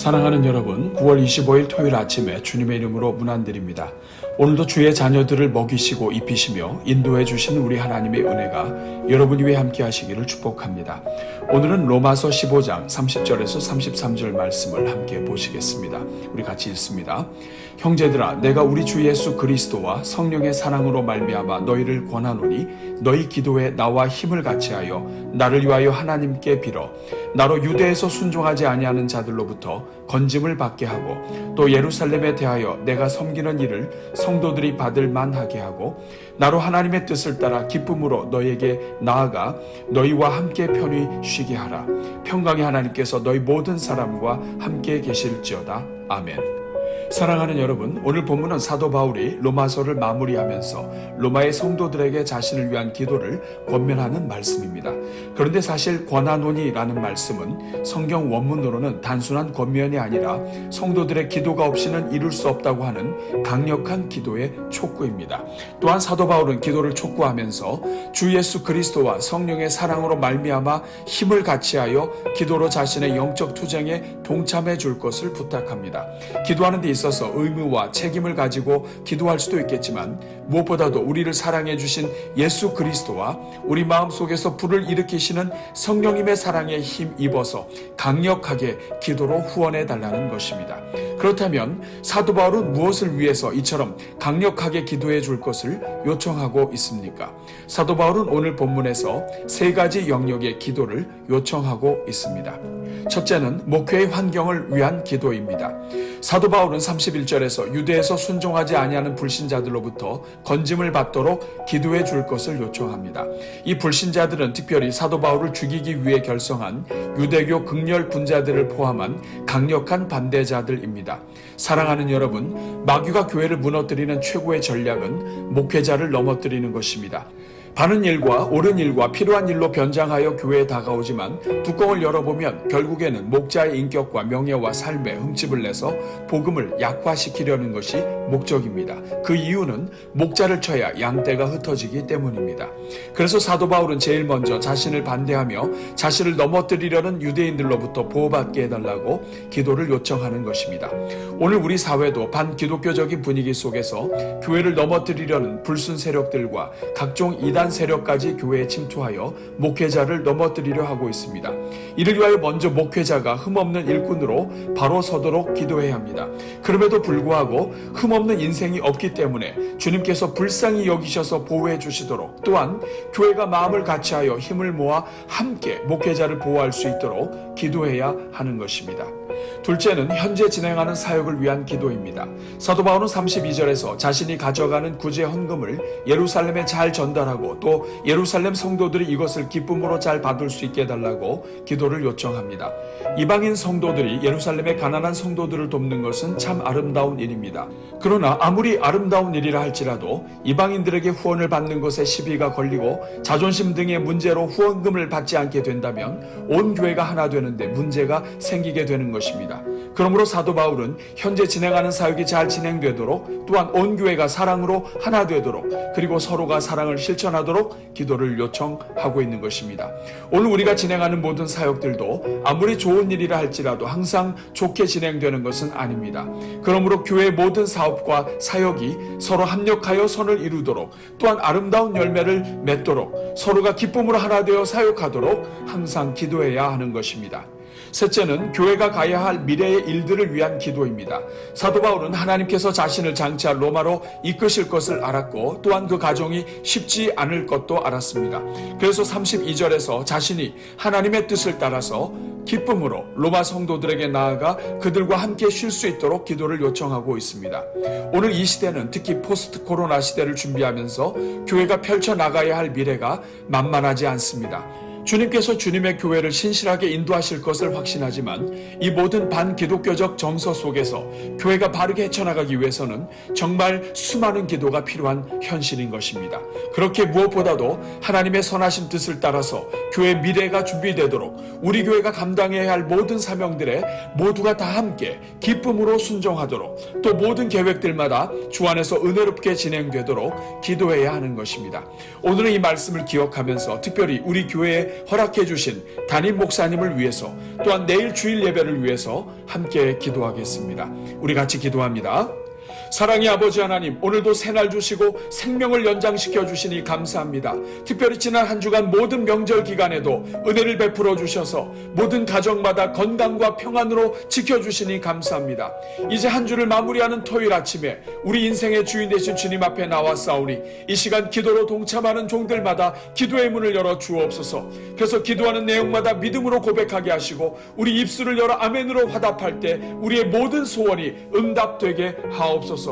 사랑하는 여러분, 9월 25일 토요일 아침에 주님의 이름으로 문안드립니다. 오늘도 주의 자녀들을 먹이시고 입히시며 인도해 주신 우리 하나님의 은혜가 여러분 위에 함께 하시기를 축복합니다. 오늘은 로마서 15장 30절에서 33절 말씀을 함께 보시겠습니다. 우리 같이 읽습니다. 형제들아, 내가 우리 주 예수 그리스도와 성령의 사랑으로 말미암아 너희를 권하노니 너희 기도에 나와 힘을 같이하여 나를 위하여 하나님께 빌어 나로 유대에서 순종하지 아니하는 자들로부터 건짐을 받게 하고 또 예루살렘에 대하여 내가 섬기는 일을 성도들이 받을 만하게 하고 나로 하나님의 뜻을 따라 기쁨으로 너희에게 나아가 너희와 함께 편히 쉬게 하라. 평강의 하나님께서 너희 모든 사람과 함께 계실지어다. 아멘. 사랑하는 여러분, 오늘 본문은 사도 바울이 로마서를 마무리하면서 로마의 성도들에게 자신을 위한 기도를 권면하는 말씀입니다. 그런데 사실 권하노니라는 말씀은 성경 원문으로는 단순한 권면이 아니라 성도들의 기도가 없이는 이룰 수 없다고 하는 강력한 기도의 촉구입니다. 또한 사도 바울은 기도를 촉구하면서 주 예수 그리스도와 성령의 사랑으로 말미암아 힘을 같이하여 기도로 자신의 영적 투쟁에 동참해 줄 것을 부탁합니다. 기도하는 데 있어서 의무와 책임을 가지고 기도할 수도 있겠지만 무엇보다도 우리를 사랑해 주신 예수 그리스도와 우리 마음속에서 불을 일으키시는 성령님의 사랑에 힘입어서 강력하게 기도로 후원해 달라는 것입니다. 그렇다면 사도 바울은 무엇을 위해서 이처럼 강력하게 기도해 줄 것을 요청하고 있습니까? 사도 바울은 오늘 본문에서 세 가지 영역의 기도를 요청하고 있습니다. 첫째는 목회의 환경을 위한 기도입니다. 사도 바울은 31절에서 유대에서 순종하지 아니하는 불신자들로부터 건짐을 받도록 기도해 줄 것을 요청합니다. 이 불신자들은 특별히 사도 바울을 죽이기 위해 결성한 유대교 극렬 분자들을 포함한 강력한 반대자들입니다. 사랑하는 여러분, 마귀가 교회를 무너뜨리는 최고의 전략은 목회자를 넘어뜨리는 것입니다. 바른 일과 옳은 일과 필요한 일로 변장하여 교회에 다가오지만 뚜껑을 열어보면 결국에는 목자의 인격과 명예와 삶에 흠집을 내서 복음을 약화시키려는 것이 목적입니다. 그 이유는 목자를 쳐야 양떼가 흩어지기 때문입니다. 그래서 사도 바울은 제일 먼저 자신을 반대하며 자신을 넘어뜨리려는 유대인들로부터 보호받게 해달라고 기도를 요청하는 것입니다. 오늘 우리 사회도 반기독교적인 분위기 속에서 교회를 넘어뜨리려는 불순 세력들과 각종 이단 세력까지 교회에 침투하여 목회자를 넘어뜨리려 하고 있습니다. 이를 위하여 먼저 목회자가 흠없는 일꾼으로 바로 서도록 기도해야 합니다. 그럼에도 불구하고 흠없는 인생이 없기 때문에 주님께서 불쌍히 여기셔서 보호해 주시도록, 또한 교회가 마음을 같이하여 힘을 모아 함께 목회자를 보호할 수 있도록 기도해야 하는 것입니다. 둘째는 현재 진행하는 사역을 위한 기도입니다. 사도 바울은 32절에서 자신이 가져가는 구제 헌금을 예루살렘에 잘 전달하고 또 예루살렘 성도들이 이것을 기쁨으로 잘 받을 수 있게 해달라고 기도를 요청합니다. 이방인 성도들이 예루살렘의 가난한 성도들을 돕는 것은 참 아름다운 일입니다. 그러나 아무리 아름다운 일이라 할지라도 이방인들에게 후원을 받는 것에 시비가 걸리고 자존심 등의 문제로 후원금을 받지 않게 된다면 온 교회가 하나 되는데 문제가 생기게 되는 것입니다. 그러므로 사도 바울은 현재 진행하는 사역이 잘 진행되도록, 또한 온 교회가 사랑으로 하나 되도록, 그리고 서로가 사랑을 실천하도록 기도를 요청하고 있는 것입니다. 오늘 우리가 진행하는 모든 사역들도 아무리 좋은 일이라 할지라도 항상 좋게 진행되는 것은 아닙니다. 그러므로 교회의 모든 사업과 사역이 서로 합력하여 선을 이루도록, 또한 아름다운 열매를 맺도록, 서로가 기쁨으로 하나 되어 사역하도록 항상 기도해야 하는 것입니다. 셋째는 교회가 가야 할 미래의 일들을 위한 기도입니다. 사도 바울은 하나님께서 자신을 장차 로마로 이끄실 것을 알았고 또한 그 가정이 쉽지 않을 것도 알았습니다. 그래서 32절에서 자신이 하나님의 뜻을 따라서 기쁨으로 로마 성도들에게 나아가 그들과 함께 쉴 수 있도록 기도를 요청하고 있습니다. 오늘 이 시대는 특히 포스트 코로나 시대를 준비하면서 교회가 펼쳐나가야 할 미래가 만만하지 않습니다. 주님께서 주님의 교회를 신실하게 인도하실 것을 확신하지만 이 모든 반기독교적 정서 속에서 교회가 바르게 헤쳐나가기 위해서는 정말 수많은 기도가 필요한 현실인 것입니다. 그렇게 무엇보다도 하나님의 선하신 뜻을 따라서 교회 미래가 준비되도록 우리 교회가 감당해야 할 모든 사명들에 모두가 다 함께 기쁨으로 순종하도록, 또 모든 계획들마다 주 안에서 은혜롭게 진행되도록 기도해야 하는 것입니다. 오늘은 이 말씀을 기억하면서 특별히 우리 교회의 위해 허락해 주신 담임 목사님을 위해서, 또한 내일 주일 예배를 위해서 함께 기도하겠습니다. 우리 같이 기도합니다. 사랑의 아버지 하나님, 오늘도 새날 주시고 생명을 연장시켜 주시니 감사합니다. 특별히 지난 한 주간 모든 명절 기간에도 은혜를 베풀어 주셔서 모든 가정마다 건강과 평안으로 지켜주시니 감사합니다. 이제 한 주를 마무리하는 토요일 아침에 우리 인생의 주인 되신 주님 앞에 나왔사오니 이 시간 기도로 동참하는 종들마다 기도의 문을 열어 주옵소서. 그래서 기도하는 내용마다 믿음으로 고백하게 하시고 우리 입술을 열어 아멘으로 화답할 때 우리의 모든 소원이 응답되게 하옵소서.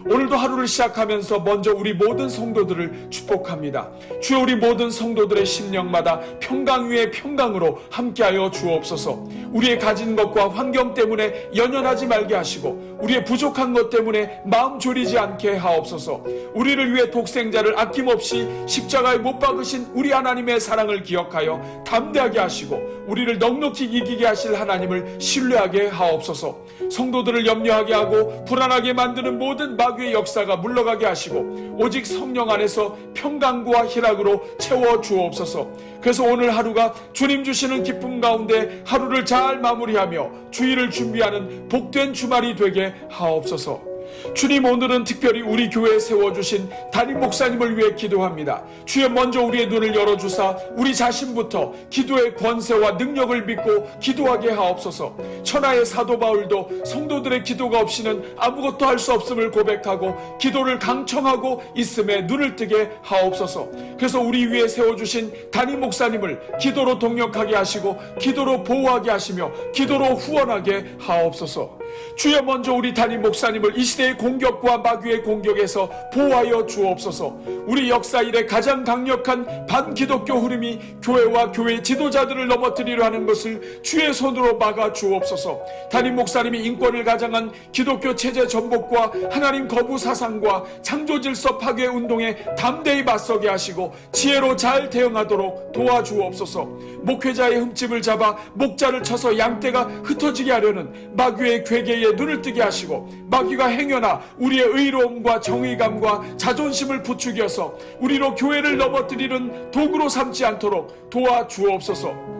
오늘도 하루를 시작하면서 먼저 우리 모든 성도들을 축복합니다. 주여, 우리 모든 성도들의 심령마다 평강 위에 평강으로 함께하여 주옵소서. 우리의 가진 것과 환경 때문에 연연하지 말게 하시고 우리의 부족한 것 때문에 마음 졸이지 않게 하옵소서. 우리를 위해 독생자를 아낌없이 십자가에 못 박으신 우리 하나님의 사랑을 기억하여 담대하게 하시고 우리를 넉넉히 이기게 하실 하나님을 신뢰하게 하옵소서. 성도들을 염려하게 하고 불안하게 만드는 모든 마귀의 역사가 물러가게 하시고 오직 성령 안에서 평강과 희락으로 채워 주옵소서. 그래서 오늘 하루가 주님 주시는 기쁨 가운데 하루를 잘 마무리하며 주일을 준비하는 복된 주말이 되게 하옵소서. 주님, 오늘은 특별히 우리 교회에 세워주신 담임 목사님을 위해 기도합니다. 주여, 먼저 우리의 눈을 열어주사 우리 자신부터 기도의 권세와 능력을 믿고 기도하게 하옵소서. 천하의 사도 바울도 성도들의 기도가 없이는 아무것도 할 수 없음을 고백하고 기도를 강청하고 있음에 눈을 뜨게 하옵소서. 그래서 우리 위에 세워주신 담임 목사님을 기도로 동력하게 하시고 기도로 보호하게 하시며 기도로 후원하게 하옵소서. 주여, 먼저 우리 담임 목사님을 이 시대의 공격과 마귀의 공격에서 보호하여 주옵소서. 우리 역사 이래 가장 강력한 반기독교 흐름이 교회와 교회 지도자들을 넘어뜨리려 하는 것을 주의 손으로 막아 주옵소서. 담임 목사님이 인권을 가장한 기독교 체제 전복과 하나님 거부 사상과 창조질서 파괴 운동에 담대히 맞서게 하시고 지혜로 잘 대응하도록 도와주옵소서. 목회자의 흠집을 잡아 목자를 쳐서 양떼가 흩어지게 하려는 마귀의 괴계에 눈을 뜨게 하시고 마귀가 행여나 우리의 의로움과 정의감과 자존심을 부추겨서 우리로 교회를 넘어뜨리는 도구로 삼지 않도록 도와주옵소서.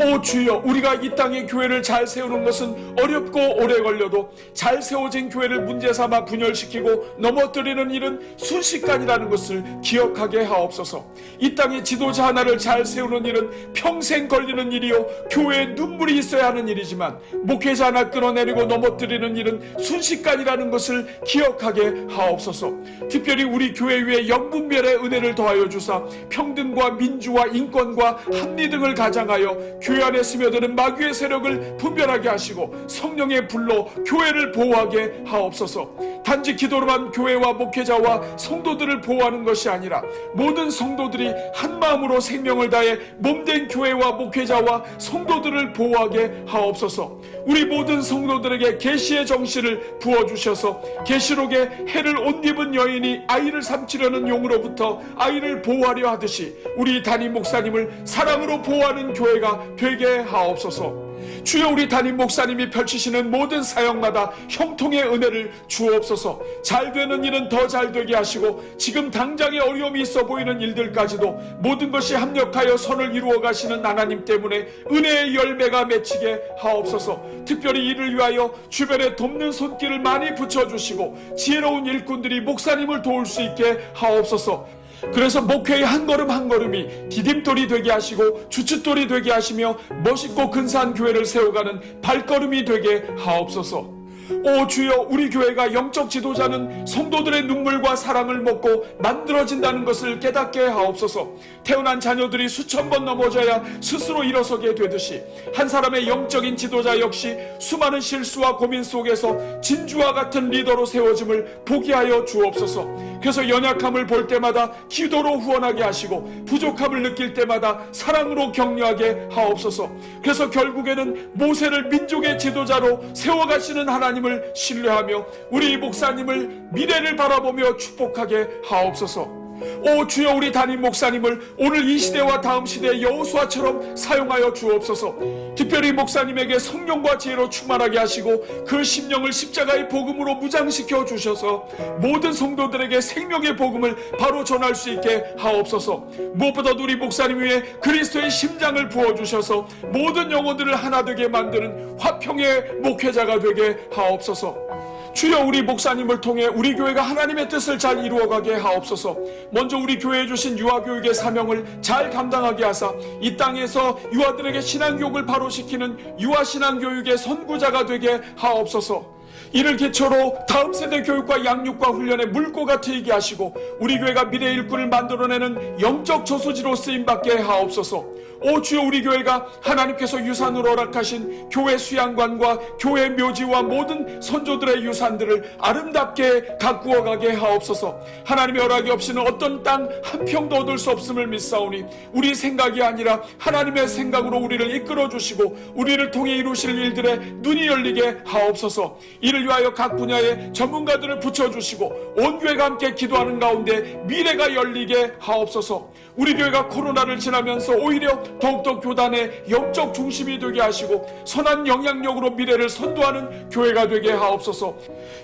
오 주여, 우리가 이 땅에 교회를 잘 세우는 것은 어렵고 오래 걸려도 잘 세워진 교회를 문제 삼아 분열시키고 넘어뜨리는 일은 순식간이라는 것을 기억하게 하옵소서. 이 땅에 지도자 하나를 잘 세우는 일은 평생 걸리는 일이요 교회에 눈물이 있어야 하는 일이지만 목회자 하나 끌어내리고 넘어뜨리는 일은 순식간이라는 것을 기억하게 하옵소서. 특별히 우리 교회 위에 영분별의 은혜를 더하여 주사 평등과 민주와 인권과 합리 등을 가장하여 교회 안에 스며드는 마귀의 세력을 분별하게 하시고 성령의 불로 교회를 보호하게 하옵소서. 단지 기도로만 교회와 목회자와 성도들을 보호하는 것이 아니라 모든 성도들이 한 마음으로 생명을 다해 몸된 교회와 목회자와 성도들을 보호하게 하옵소서. 우리 모든 성도들에게 계시의 정신을 부어주셔서 계시록에 해를 옷 입은 여인이 아이를 삼키려는 용으로부터 아이를 보호하려 하듯이 우리 담임 목사님을 사랑으로 보호하는 교회가 되게 하옵소서. 주여, 우리 담임 목사님이 펼치시는 모든 사역마다 형통의 은혜를 주옵소서. 잘 되는 일은 더 잘 되게 하시고 지금 당장에 어려움이 있어 보이는 일들까지도 모든 것이 합력하여 선을 이루어 가시는 하나님 때문에 은혜의 열매가 맺히게 하옵소서. 특별히 이를 위하여 주변에 돕는 손길을 많이 붙여주시고 지혜로운 일꾼들이 목사님을 도울 수 있게 하옵소서. 그래서 목회의 한 걸음 한 걸음이 디딤돌이 되게 하시고 주춧돌이 되게 하시며 멋있고 근사한 교회를 세워가는 발걸음이 되게 하옵소서. 오 주여, 우리 교회가 영적 지도자는 성도들의 눈물과 사랑을 먹고 만들어진다는 것을 깨닫게 하옵소서. 태어난 자녀들이 수천 번 넘어져야 스스로 일어서게 되듯이 한 사람의 영적인 지도자 역시 수많은 실수와 고민 속에서 진주와 같은 리더로 세워짐을 보게 하여 주옵소서. 그래서 연약함을 볼 때마다 기도로 후원하게 하시고 부족함을 느낄 때마다 사랑으로 격려하게 하옵소서. 그래서 결국에는 모세를 민족의 지도자로 세워가시는 하나님을 신뢰하며 우리 목사님을 미래를 바라보며 축복하게 하옵소서. 오 주여, 우리 담임 목사님을 오늘 이 시대와 다음 시대의 여호수아처럼 사용하여 주옵소서. 특별히 목사님에게 성령과 지혜로 충만하게 하시고 그 심령을 십자가의 복음으로 무장시켜 주셔서 모든 성도들에게 생명의 복음을 바로 전할 수 있게 하옵소서. 무엇보다도 우리 목사님 위에 그리스도의 심장을 부어주셔서 모든 영혼들을 하나 되게 만드는 화평의 목회자가 되게 하옵소서. 주여, 우리 목사님을 통해 우리 교회가 하나님의 뜻을 잘 이루어가게 하옵소서. 먼저 우리 교회에 주신 유아교육의 사명을 잘 감당하게 하사 이 땅에서 유아들에게 신앙교육을 바로 시키는 유아신앙교육의 선구자가 되게 하옵소서. 이를 기초로 다음 세대 교육과 양육과 훈련의 물꼬가 트이게 하시고 우리 교회가 미래 일꾼을 만들어내는 영적 저수지로 쓰임받게 하옵소서. 오 주여, 우리 교회가 하나님께서 유산으로 허락하신 교회 수양관과 교회 묘지와 모든 선조들의 유산들을 아름답게 가꾸어 가게 하옵소서. 하나님의 허락이 없이는 어떤 땅 한 평도 얻을 수 없음을 믿사오니 우리 생각이 아니라 하나님의 생각으로 우리를 이끌어 주시고 우리를 통해 이루실 일들에 눈이 열리게 하옵소서. 이를 위하여 각 분야의 전문가들을 붙여주시고 온 교회가 함께 기도하는 가운데 미래가 열리게 하옵소서. 우리 교회가 코로나를 지나면서 오히려 더욱더 교단의 영적 중심이 되게 하시고 선한 영향력으로 미래를 선도하는 교회가 되게 하옵소서.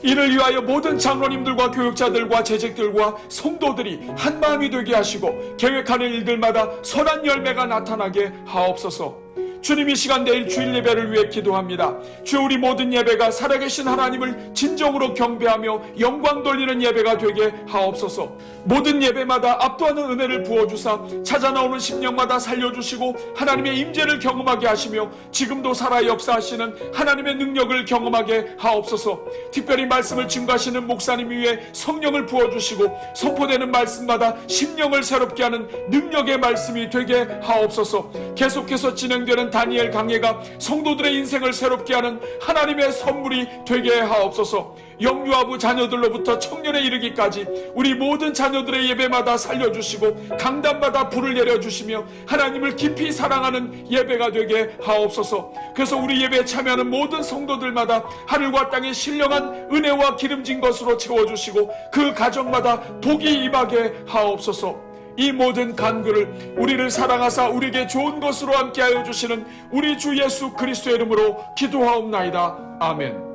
이를 위하여 모든 장로님들과 교육자들과 재직들과 성도들이 한마음이 되게 하시고 계획하는 일들마다 선한 열매가 나타나게 하옵소서. 주님, 이 시간 내일 주일 예배를 위해 기도합니다. 주여, 우리 모든 예배가 살아계신 하나님을 진정으로 경배하며 영광 돌리는 예배가 되게 하옵소서. 모든 예배마다 압도하는 은혜를 부어주사 찾아 나오는 심령마다 살려주시고 하나님의 임재를 경험하게 하시며 지금도 살아 역사하시는 하나님의 능력을 경험하게 하옵소서. 특별히 말씀을 증거하시는 목사님 위에 성령을 부어주시고 선포되는 말씀마다 심령을 새롭게 하는 능력의 말씀이 되게 하옵소서. 계속해서 진행되는 다니엘 강해가 성도들의 인생을 새롭게 하는 하나님의 선물이 되게 하옵소서. 영유아부 자녀들로부터 청년에 이르기까지 우리 모든 자녀들의 예배마다 살려주시고 강단마다 불을 내려주시며 하나님을 깊이 사랑하는 예배가 되게 하옵소서. 그래서 우리 예배에 참여하는 모든 성도들마다 하늘과 땅의 신령한 은혜와 기름진 것으로 채워주시고 그 가정마다 복이 임하게 하옵소서. 이 모든 간구를 우리를 사랑하사 우리에게 좋은 것으로 함께하여 주시는 우리 주 예수 그리스도의 이름으로 기도하옵나이다. 아멘.